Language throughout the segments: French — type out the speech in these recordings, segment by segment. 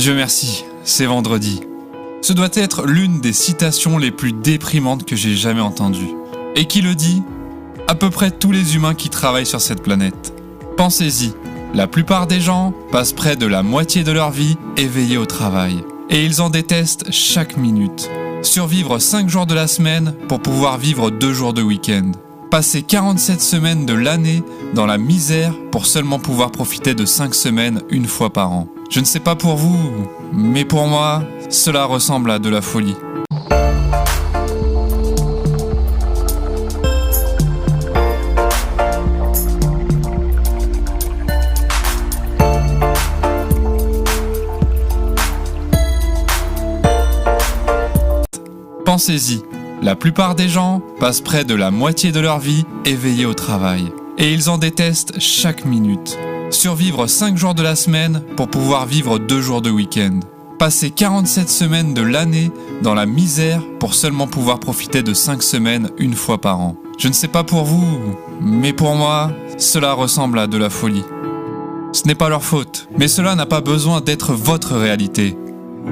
Dieu merci, c'est vendredi. Ce doit être l'une des citations les plus déprimantes que j'ai jamais entendues. Et qui le dit ? À peu près tous les humains qui travaillent sur cette planète. Pensez-y, la plupart des gens passent près de la moitié de leur vie éveillés au travail. Et ils en détestent chaque minute. Survivre 5 jours de la semaine pour pouvoir vivre 2 jours de week-end. Passer 47 semaines de l'année dans la misère pour seulement pouvoir profiter de 5 semaines une fois par an. Je ne sais pas pour vous, mais pour moi, cela ressemble à de la folie. Pensez-y, la plupart des gens passent près de la moitié de leur vie éveillés au travail. Et ils en détestent chaque minute. Survivre 5 jours de la semaine pour pouvoir vivre 2 jours de week-end. Passer 47 semaines de l'année dans la misère pour seulement pouvoir profiter de 5 semaines une fois par an. Je ne sais pas pour vous, mais pour moi, cela ressemble à de la folie. Ce n'est pas leur faute, mais cela n'a pas besoin d'être votre réalité.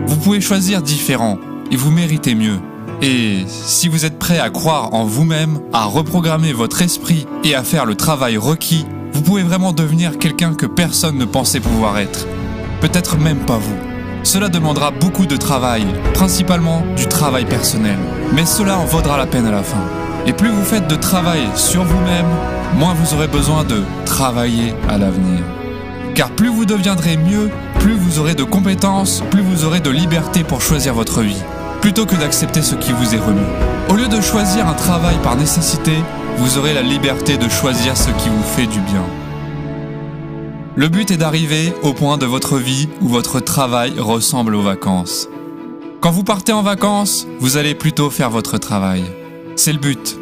Vous pouvez choisir différent et vous méritez mieux. Et si vous êtes prêt à croire en vous-même, à reprogrammer votre esprit et à faire le travail requis, vous pouvez vraiment devenir quelqu'un que personne ne pensait pouvoir être. Peut-être même pas vous. Cela demandera beaucoup de travail, principalement du travail personnel. Mais cela en vaudra la peine à la fin. Et plus vous faites de travail sur vous-même, moins vous aurez besoin de travailler à l'avenir. Car plus vous deviendrez mieux, plus vous aurez de compétences, plus vous aurez de liberté pour choisir votre vie. Plutôt que d'accepter ce qui vous est remis. Au lieu de choisir un travail par nécessité, vous aurez la liberté de choisir ce qui vous fait du bien. Le but est d'arriver au point de votre vie où votre travail ressemble aux vacances. Quand vous partez en vacances, vous allez plutôt faire votre travail. C'est le but.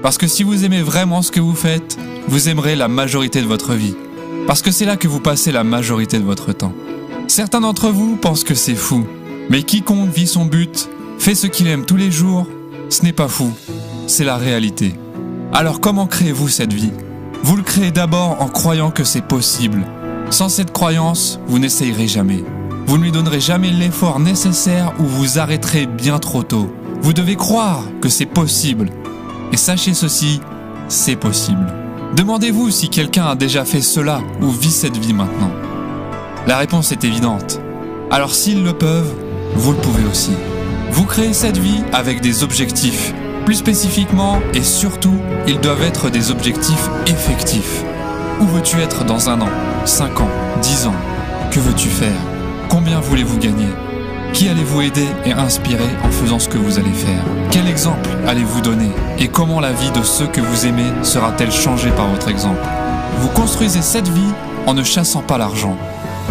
Parce que si vous aimez vraiment ce que vous faites, vous aimerez la majorité de votre vie. Parce que c'est là que vous passez la majorité de votre temps. Certains d'entre vous pensent que c'est fou. Mais quiconque vit son but, fait ce qu'il aime tous les jours, ce n'est pas fou, c'est la réalité. Alors comment créez-vous cette vie ? Vous le créez d'abord en croyant que c'est possible. Sans cette croyance, vous n'essayerez jamais. Vous ne lui donnerez jamais l'effort nécessaire ou vous arrêterez bien trop tôt. Vous devez croire que c'est possible. Et sachez ceci, c'est possible. Demandez-vous si quelqu'un a déjà fait cela ou vit cette vie maintenant. La réponse est évidente. Alors s'ils le peuvent, vous le pouvez aussi. Vous créez cette vie avec des objectifs. Plus spécifiquement et surtout, ils doivent être des objectifs effectifs. Où veux-tu être dans 1 an, 5 ans, 10 ans ? Que veux-tu faire ? Combien voulez-vous gagner ? Qui allez-vous aider et inspirer en faisant ce que vous allez faire ? Quel exemple allez-vous donner ? Et comment la vie de ceux que vous aimez sera-t-elle changée par votre exemple ? Vous construisez cette vie en ne chassant pas l'argent.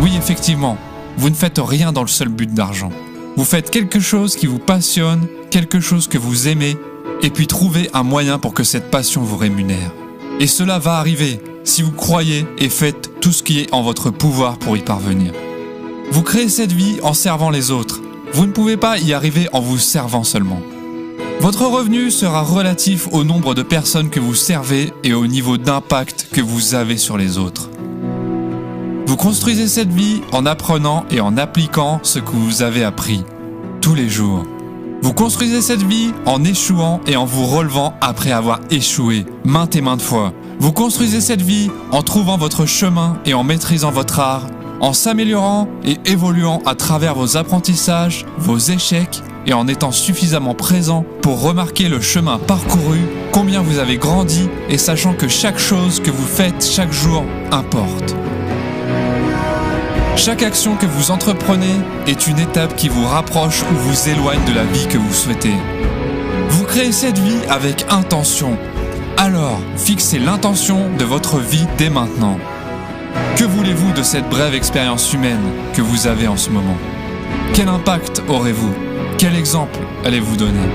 Oui, effectivement, vous ne faites rien dans le seul but d'argent. Vous faites quelque chose qui vous passionne, quelque chose que vous aimez, et puis trouvez un moyen pour que cette passion vous rémunère. Et cela va arriver si vous croyez et faites tout ce qui est en votre pouvoir pour y parvenir. Vous créez cette vie en servant les autres. Vous ne pouvez pas y arriver en vous servant seulement. Votre revenu sera relatif au nombre de personnes que vous servez et au niveau d'impact que vous avez sur les autres. Vous construisez cette vie en apprenant et en appliquant ce que vous avez appris, tous les jours. Vous construisez cette vie en échouant et en vous relevant après avoir échoué, maintes et maintes fois. Vous construisez cette vie en trouvant votre chemin et en maîtrisant votre art, en s'améliorant et évoluant à travers vos apprentissages, vos échecs et en étant suffisamment présent pour remarquer le chemin parcouru, combien vous avez grandi et sachant que chaque chose que vous faites chaque jour importe. Chaque action que vous entreprenez est une étape qui vous rapproche ou vous éloigne de la vie que vous souhaitez. Vous créez cette vie avec intention. Alors, fixez l'intention de votre vie dès maintenant. Que voulez-vous de cette brève expérience humaine que vous avez en ce moment ? Quel impact aurez-vous ? Quel exemple allez-vous donner ?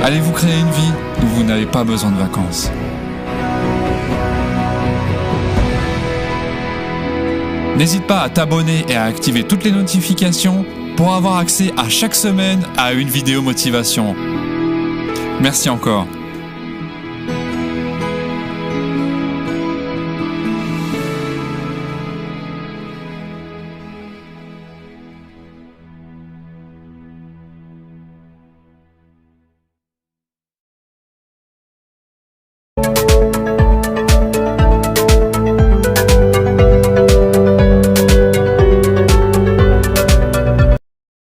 Allez-vous créer une vie où vous n'avez pas besoin de vacances ? N'hésite pas à t'abonner et à activer toutes les notifications pour avoir accès à chaque semaine à une vidéo motivation. Merci encore.